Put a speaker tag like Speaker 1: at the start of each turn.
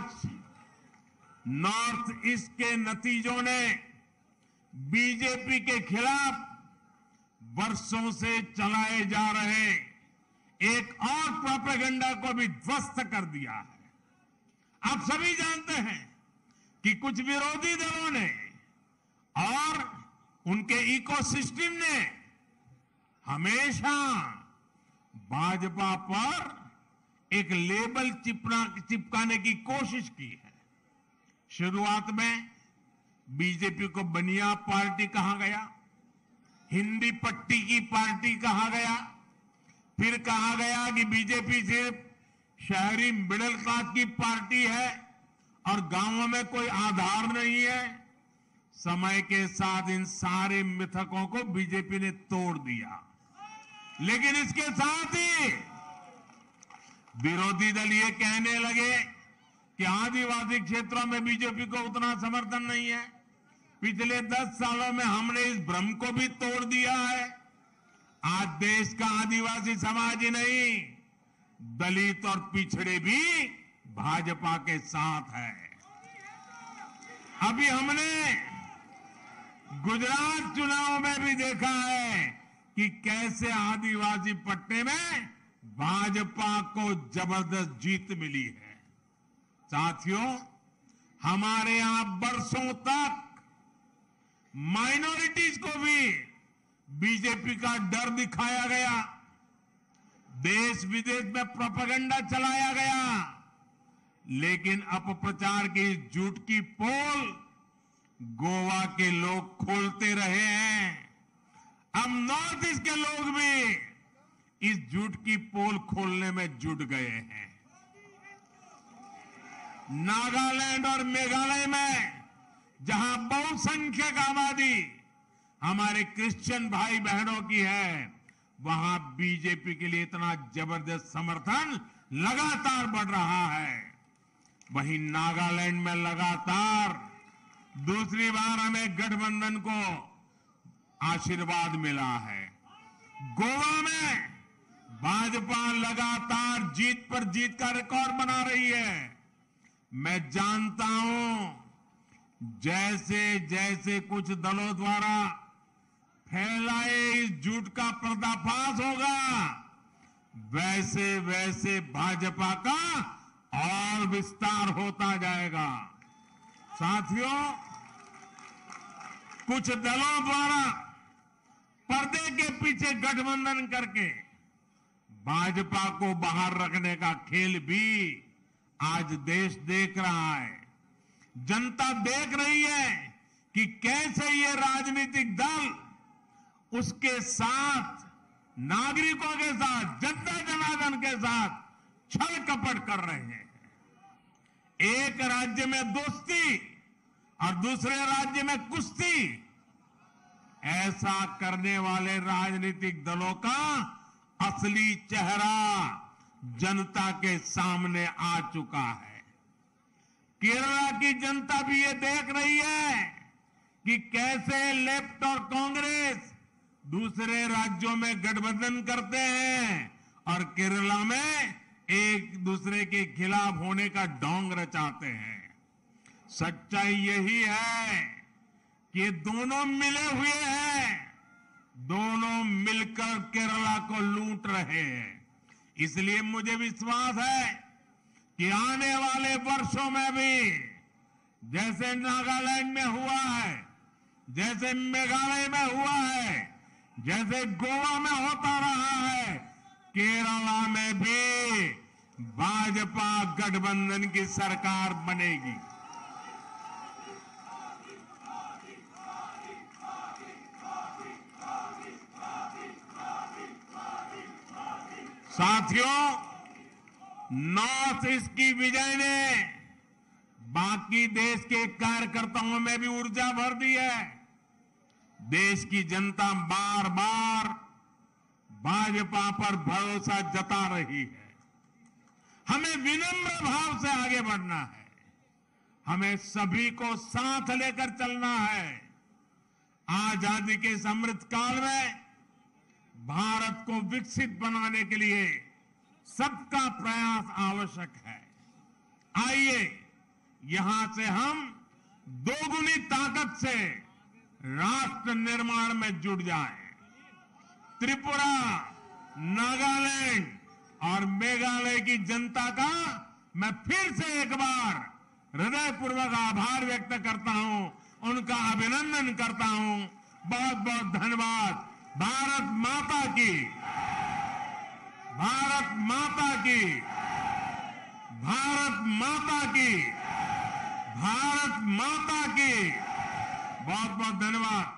Speaker 1: आज north east के नतीजों ने बीजेपी के खिलाफ वर्षों से चलाए जा रहे एक और प्रोपेगेंडा को भी ध्वस्त कर दिया है। आप सभी जानते हैं कि कुछ विरोधी दलों ने और उनके इकोसिस्टम ने हमेशा भाजपा पर एक लेबल चिपकाने की कोशिश की है। शुरुआत में बीजेपी को बनिया पार्टी कहा गया, हिंदी पट्टी की पार्टी कहा गया, फिर कहा गया कि बीजेपी सिर्फ शहरी मिडिल क्लास की पार्टी है और गांवों में कोई आधार नहीं है। समय के साथ इन सारे मिथकों को बीजेपी ने तोड़ दिया, लेकिन इसके साथ ही विरोधी दल ये कहने लगे कि आदिवासी क्षेत्रों में बीजेपी को उतना समर्थन नहीं है। पिछले 10 सालों में हमने इस भ्रम को भी तोड़ दिया है। आज देश का आदिवासी समाज ही नहीं, दलित और पिछड़े भी भाजपा के साथ है। अभी हमने गुजरात चुनाव में भी देखा है कि कैसे आदिवासी पट्टे में भाजपा को जबरदस्त जीत मिली है। साथियों, हमारे यहां बरसों तक माइनॉरिटीज को भी बीजेपी का डर दिखाया गया, देश विदेश में प्रोपेगेंडा चलाया गया, लेकिन अपप्रचार की इस झूठ की पोल गोवा के लोग खोलते रहे हैं। अब नॉर्थ ईस्ट के लोग भी इस झूठ की पोल खोलने में जुट गए हैं। नागालैंड और मेघालय में जहां बहुसंख्यक आबादी हमारे क्रिश्चियन भाई बहनों की है, वहां बीजेपी के लिए इतना जबरदस्त समर्थन लगातार बढ़ रहा है। वहीं नागालैंड में लगातार दूसरी बार हमें गठबंधन को आशीर्वाद मिला है। गोवा में भाजपा लगातार जीत पर जीत का रिकॉर्ड बना रही है। मैं जानता हूं जैसे जैसे कुछ दलों द्वारा फैलाए इस झूठ का पर्दाफाश होगा, वैसे वैसे भाजपा का और विस्तार होता जाएगा। साथियों, कुछ दलों द्वारा पर्दे के पीछे गठबंधन करके भाजपा को बाहर रखने का खेल भी आज देश देख रहा है। जनता देख रही है कि कैसे ये राजनीतिक दल उसके साथ, नागरिकों के साथ, जनता जनार्दन के साथ छल कपट कर रहे हैं। एक राज्य में दोस्ती और दूसरे राज्य में कुश्ती, ऐसा करने वाले राजनीतिक दलों का असली चेहरा जनता के सामने आ चुका है। केरला की जनता भी ये देख रही है कि कैसे लेफ्ट और कांग्रेस दूसरे राज्यों में गठबंधन करते हैं और केरला में एक दूसरे के खिलाफ होने का ढोंग रचाते हैं। सच्चाई यही है कि ये दोनों मिले हुए हैं, दोनों मिलकर केरला को लूट रहे हैं। इसलिए मुझे विश्वास है कि आने वाले वर्षों में भी जैसे नागालैंड में हुआ है, जैसे मेघालय में हुआ है, जैसे गोवा में होता रहा है, केरला में भी भाजपा गठबंधन की सरकार बनेगी। साथियों, नॉर्थ ईस्ट की विजय ने बाकी देश के कार्यकर्ताओं में भी ऊर्जा भर दी है। देश की जनता बार बार भाजपा पर भरोसा जता रही है। हमें विनम्र भाव से आगे बढ़ना है, हमें सभी को साथ लेकर चलना है। आजादी के इस अमृत काल में भारत को विकसित बनाने के लिए सबका प्रयास आवश्यक है। आइए यहां से हम दोगुनी ताकत से राष्ट्र निर्माण में जुट जाएं। त्रिपुरा, नागालैंड और मेघालय की जनता का मैं फिर से एक बार हृदयपूर्वक आभार व्यक्त करता हूं, उनका अभिनंदन करता हूं। बहुत बहुत धन्यवाद। भारत माता की, भारत माता की, भारत माता की, भारत माता की। बहुत बहुत धन्यवाद।